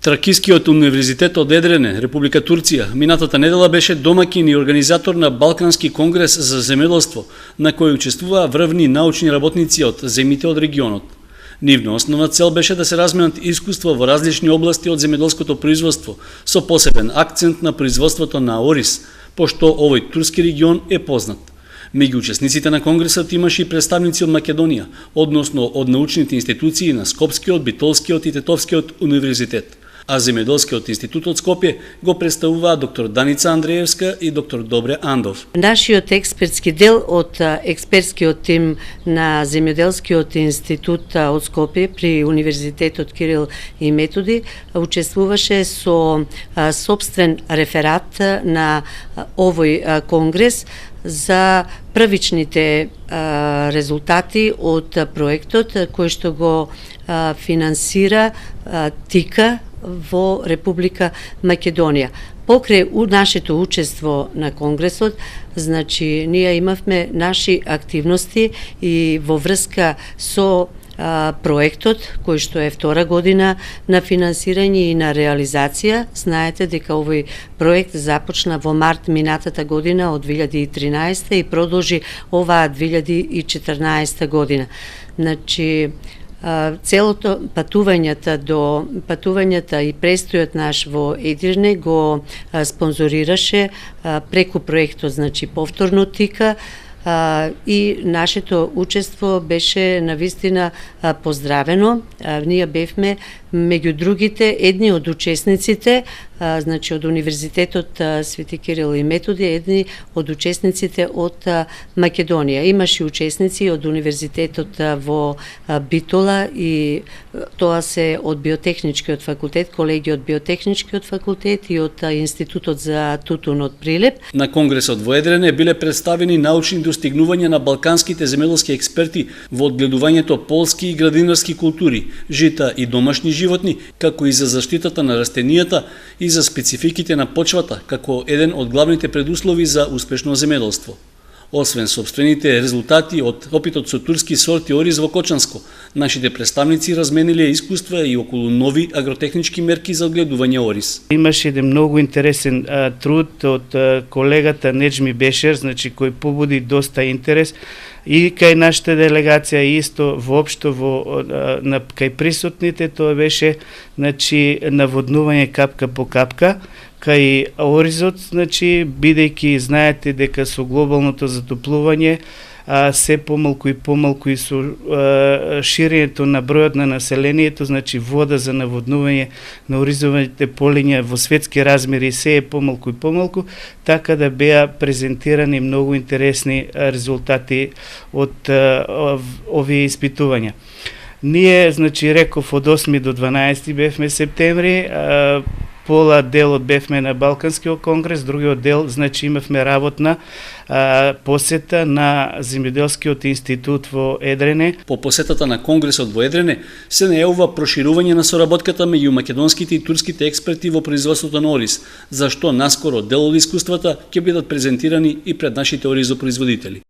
Тракискиот универзитет од Едрене, Република Турција, минатата недела беше домаќин и организатор на Балкански конгрес за земјоделство, на кој учествуваа врвни научни работници од земјите од регионот. Нивна основна цел беше да се разменат искуства во различни области од земјоделското производство, со посебен акцент на производството на ориз, пошто овој турски регион е познат. Меѓу учесниците на конгресот имаше и представници од Македонија, односно од научните институции на Скопскиот, Битолскиот и Тетовскиот универзитет, а Земјоделскиот институт од Скопје го представуваа доктор Даница Андреевска и доктор Добре Андов. Нашиот експертски дел од експертскиот тим на Земјоделскиот институт од Скопје при Универзитетот Кирил и Методи учествуваше со сопствен реферат на овој конгрес за првичните резултати од проектот кој што го финансира ТИКА во Република Македонија. Покрај нашето учество на конгресот, значи ние имавме наши активности и во врска со проектот, кој што е втора година на финансирање и на реализација. Знаете дека овој проект започна во март минатата година од 2013 и продолжи оваа 2014 година. Значи, целото патувањата и престојот наш во Едрене го спонзорираше преку проектот, значи повторно ТИКА, и нашето учество беше навистина поздравено. Ние бевме меѓу другите едни од учесниците, значи од Универзитетот Свети Кирил и Методи, едни од учесниците од Македонија. Имаше учесници од Универзитетот во Битола и тоа се од Биотехничкиот факултет, колеги од Биотехничкиот факултет и од Институтот за тутун од Прилеп. На конгресот во Едрене биле представени научни достигнувања на балканските земјоделски експерти во одгледувањето полски и градинарски култури, жита и домашни животни, како и за заштитата на растенијата и за спецификите на почвата, како еден од главните предуслови за успешно земјоделство. Освен собствените резултати од опитот со турски сорти ориз во Кочанско, нашите представници размениле искуства и околу нови агротехнички мерки за одгледување ориз. Имаше еден многу интересен труд од колегата Неджми Бешер, значи кој побуди доста интерес и кај нашата делегација исто воопшто кај присутните. Тоа беше значи наводнување капка по капка кај оризот, значи бидејќи знаете дека со глобалното затоплување се помалку и со ширењето на бројот на населението, значи вода за наводнување на оризовите полиња во светски размери се е помалку и помалку, така да беа презентирани многу интересни резултати од овие испитувања. Ние, значи, реков од 8 до 12 бевме септември, пола делот бевме на Балканскиот конгрес, другиот дел, значи, имавме работна посета на Земјоделскиот институт во Едрене. По посетата на конгресот во Едрене се најавува проширување на соработката меѓу македонските и турските експерти во производството на ориз, зашто наскоро дел од искуствата ќе бидат презентирани и пред нашите оризопроизводители.